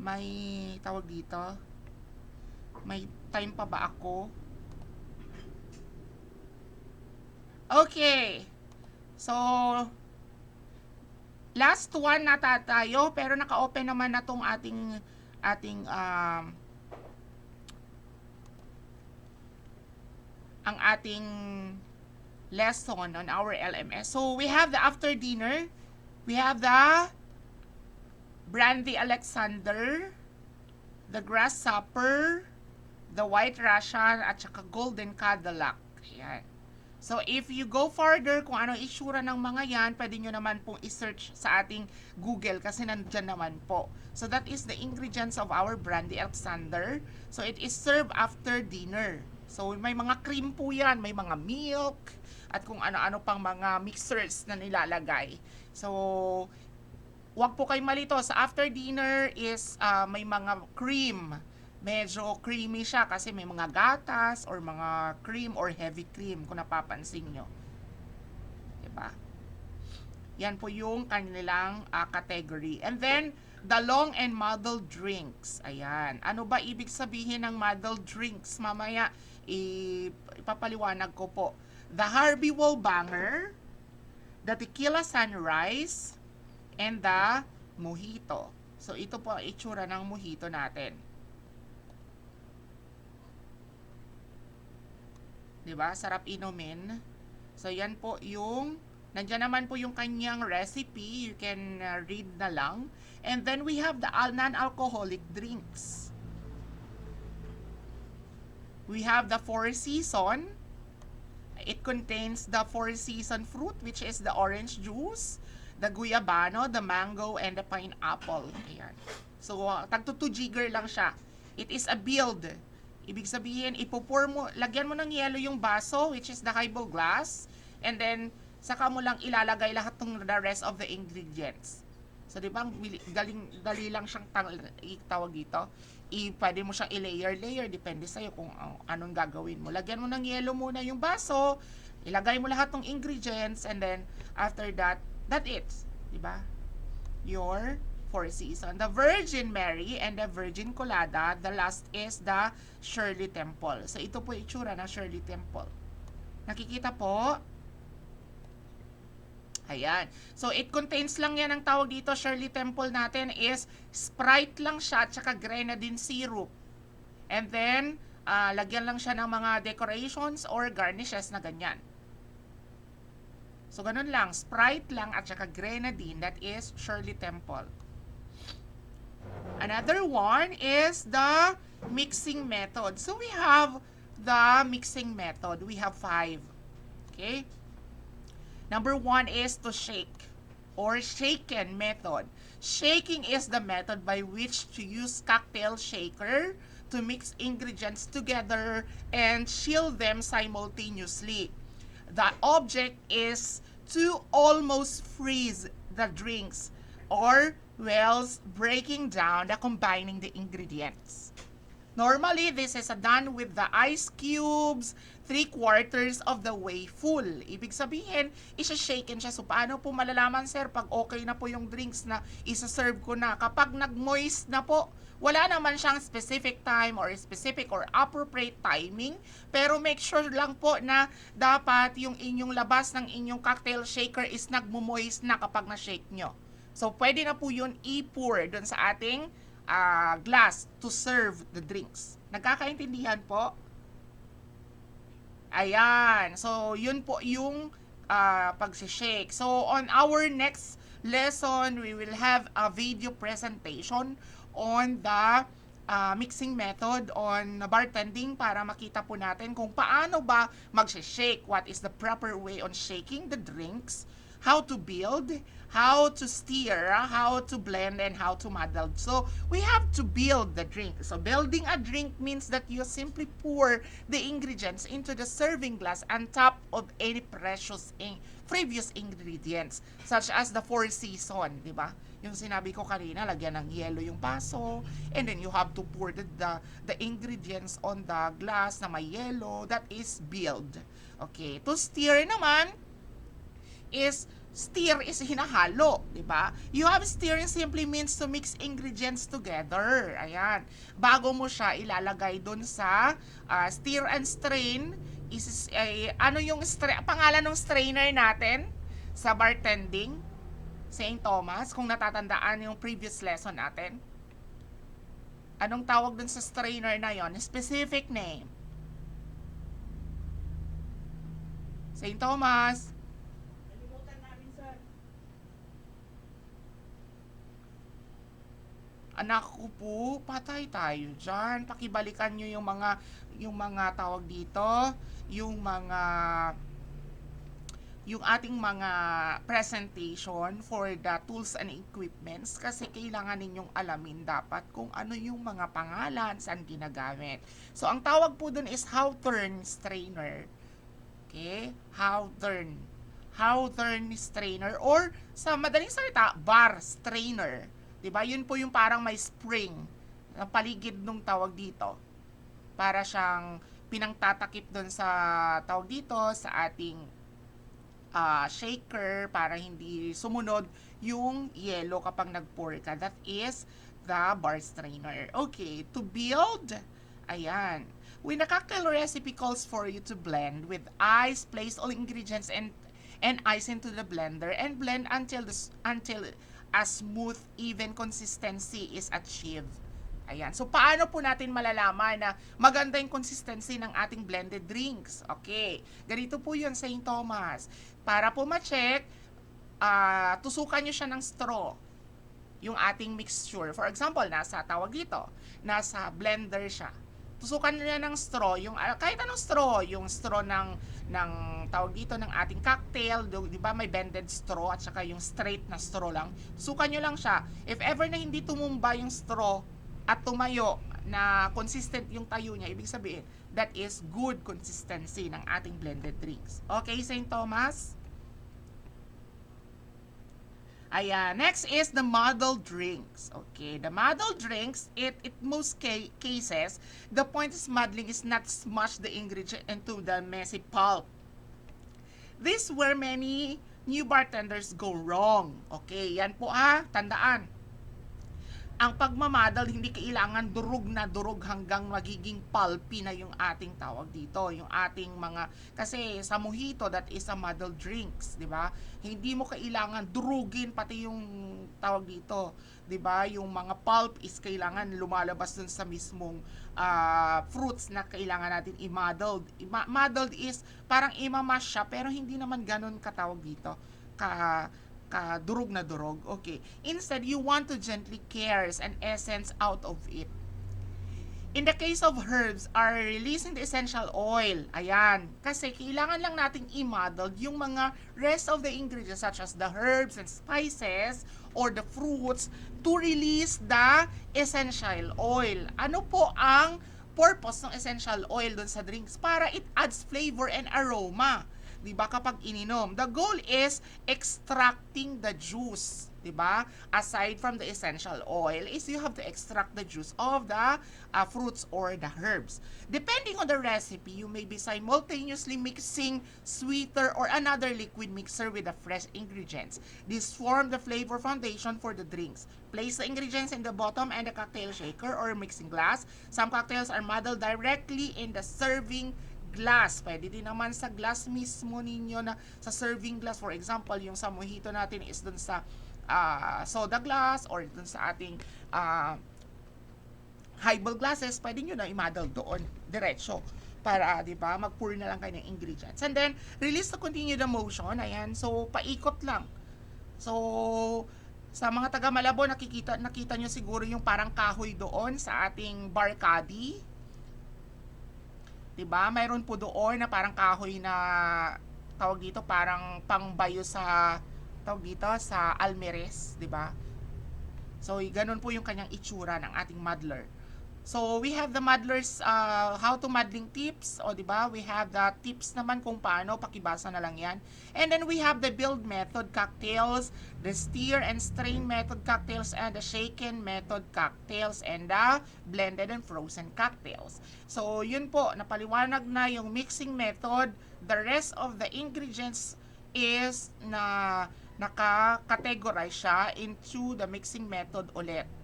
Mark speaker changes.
Speaker 1: May tawag dito. May time pa ba ako? Okay. So, last one na tayo, pero naka-open naman na tong ating ang ating lesson on our LMS. So, we have the after dinner. We have the Brandy Alexander, the Grasshopper, the White Russian, at saka Golden Cadillac. Ayan. So, if you go further kung ano itsura ng mga yan, pwede nyo naman pong i-search sa ating Google kasi nandyan naman po. So, that is the ingredients of our Brandy Alexander. So, it is served after dinner. So, may mga cream po yan, may mga milk, at kung ano-ano pang mga mixers na nilalagay. So, wag po kayo malito. Sa after dinner is may mga cream. Medyo creamy siya kasi may mga gatas or mga cream or heavy cream kung napapansin nyo. Diba? Yan po yung kanilang category. And then, the long and muddled drinks. Ayan. Ano ba ibig sabihin ng muddled drinks? Mamaya, ipapaliwanag ko po. The Harvey Wallbanger, the Tequila Sunrise, and the Mojito. So, ito po ang itsura ng mojito natin. Diba? Sarap inumin. So, yan po yung, nandiyan naman po yung kanyang recipe. You can read na lang. And then, we have the non-alcoholic drinks. We have the Four Seasons. It contains the Four Seasons fruit, which is the orange juice, the guyabano, the mango, and the pineapple. Ayan. So, tagto 2 jigger lang siya. It is a build. Ibig sabihin, ipupur mo, lagyan mo ng yelo yung baso, which is the highball glass, and then, saka mo lang ilalagay lahat ng the rest of the ingredients. So, di ba, dali lang siyang tawag dito. Pwede mo siyang i-layer, depende sa'yo kung anong gagawin mo. Lagyan mo ng yelo muna yung baso, ilagay mo lahat ng ingredients, and then, after that, that's it. Di ba? Your Four Seasons. The Virgin Mary and the Virgin Colada. The last is the Shirley Temple. So, ito po yung itsura ng Shirley Temple. Nakikita po? Ayan. So, it contains lang yan, ang tawag dito, Shirley Temple natin is Sprite lang siya at saka grenadine syrup. And then, lagyan lang siya ng mga decorations or garnishes na ganyan. So, ganun lang. Sprite lang at saka grenadine. That is Shirley Temple. Another one is the mixing method. So, we have the mixing method. We have 5. Okay? Number 1 is to shake or shaken method. Shaking is the method by which to use cocktail shaker to mix ingredients together and chill them simultaneously. The object is to almost freeze the drinks or whilst breaking down the combining the ingredients. Normally, this is done with the ice cubes 3/4 of the way full. Ibig sabihin, isa-shaken siya. So, paano po malalaman, sir, pag okay na po yung drinks na isa-serve ko na? Kapag nag-moist na po, wala naman siyang specific time or specific or appropriate timing. Pero make sure lang po na dapat yung inyong labas ng inyong cocktail shaker is nagmo-moist na kapag na-shake nyo. So, pwede na po yun i-pour dun sa ating glass to serve the drinks. Nagkakaintindihan po? Ayan. So, yun po yung pag-shake. So, on our next lesson, we will have a video presentation on the mixing method on bartending para makita po natin kung paano ba mag-shake, what is the proper way on shaking the drinks, how to build, how to stir, how to blend, and how to muddle. So, we have to build the drink. So, building a drink means that you simply pour the ingredients into the serving glass on top of any previous ingredients, such as the Four Seasons, di ba? Yung sinabi ko kanina, lagyan ng yelo yung baso, and then you have to pour the ingredients on the glass na may yelo. That is build. Okay. To stir naman is Stir is hinahalo, di ba? You have stirring simply means to mix ingredients together. Ayan. Bago mo siya ilalagay dun sa stir and strain, ano yung pangalan ng strainer natin sa bartending? St. Thomas, kung natatandaan yung previous lesson natin. Anong tawag dun sa strainer na yon? Specific name. St. Thomas. Anak ko po, patay tayo dyan. Pakibalikan nyo yung mga tawag dito, yung ating mga presentation for the tools and equipments kasi kailangan ninyong alamin dapat kung ano yung mga pangalan, saan ginagamit. So, ang tawag po dun is Hawthorne strainer. Okay? Hawthorne strainer or sa madaling salita, bar strainer. Diba? Yun po yung parang may spring ang paligid nung tawag dito. Para siyang pinangtatakip doon sa tawag dito sa ating shaker para hindi sumunod yung yellow kapag nag-pour ka. That is the bar strainer. Okay, to build, ayan. When a cocktail recipe calls for you to blend with ice, place all ingredients and ice into the blender and blend until a smooth, even consistency is achieved. Ayan. So, paano po natin malalaman na maganda yung consistency ng ating blended drinks? Okay. Ganito po yun, St. Thomas. Para po ma-check, tusukan nyo siya ng straw. Yung ating mixture. For example, tawag dito, nasa blender siya. Tusukan niya ng straw, kahit anong straw, yung straw ng tawag dito ng ating cocktail, di ba may bended straw at saka yung straight na straw lang. Tusukan nyo lang siya. If ever na hindi tumumba yung straw at tumayo na consistent yung tayo niya, ibig sabihin, that is good consistency ng ating blended drinks. Okay, St. Thomas? Ayan. Next is the muddled drinks. Okay. The muddled drinks, in most cases, the point is muddling is not smash the ingredient into the messy pulp. This is where many new bartenders go wrong. Okay. Yan po tandaan. Ang pagmamadal, hindi kailangan durog na durog hanggang magiging pulpy na yung ating tawag dito. Yung ating kasi sa mojito, that is a muddled drinks, di ba? Hindi mo kailangan durugin, pati yung tawag dito, di ba? Yung mga pulp is kailangan lumalabas dun sa mismong fruits na kailangan natin i-muddled. Muddled is parang imamash siya, pero hindi naman ganun katawag dito, durog na durog. Okay. Instead, you want to gently caress an essence out of it. In the case of herbs, are releasing the essential oil. Ayan. Kasi kailangan lang nating i-muddle yung mga rest of the ingredients such as the herbs and spices or the fruits to release the essential oil. Ano po ang purpose ng essential oil dun sa drinks? Para it adds flavor and aroma. Diba, kapag ininom. The goal is extracting the juice. Diba? Aside from the essential oil, is you have to extract the juice of the fruits or the herbs. Depending on the recipe, you may be simultaneously mixing sweeter or another liquid mixer with the fresh ingredients. This form the flavor foundation for the drinks. Place the ingredients in the bottom and the cocktail shaker or mixing glass. Some cocktails are muddled directly in the serving glass. Pwede din naman sa glass mismo ninyo na sa serving glass. For example, yung sa mojito natin is dun sa soda glass or dun sa ating highball glasses. Pwede nyo na i-muddle doon diretso para, di ba, mag-pour na lang kayo ng ingredients. And then, release to continue the motion. Ayan. So, paikot lang. So, sa mga taga Malabo, nakita nyo siguro yung parang kahoy doon sa ating bar caddy. Diba? Mayroon po doon na parang kahoy na tawag dito parang pangbayo sa tawag dito sa almeres, diba? So, ganun po yung kanyang itsura ng ating muddler. So, we have the muddlers, how to muddling tips. O, diba? We have the tips naman kung paano. Pakibasa na lang yan. And then, we have the build method cocktails, the stir and strain method cocktails, and the shaken method cocktails, and the blended and frozen cocktails. So, yun po. Napaliwanag na yung mixing method. The rest of the ingredients is na naka-categorize siya into the mixing method ulit.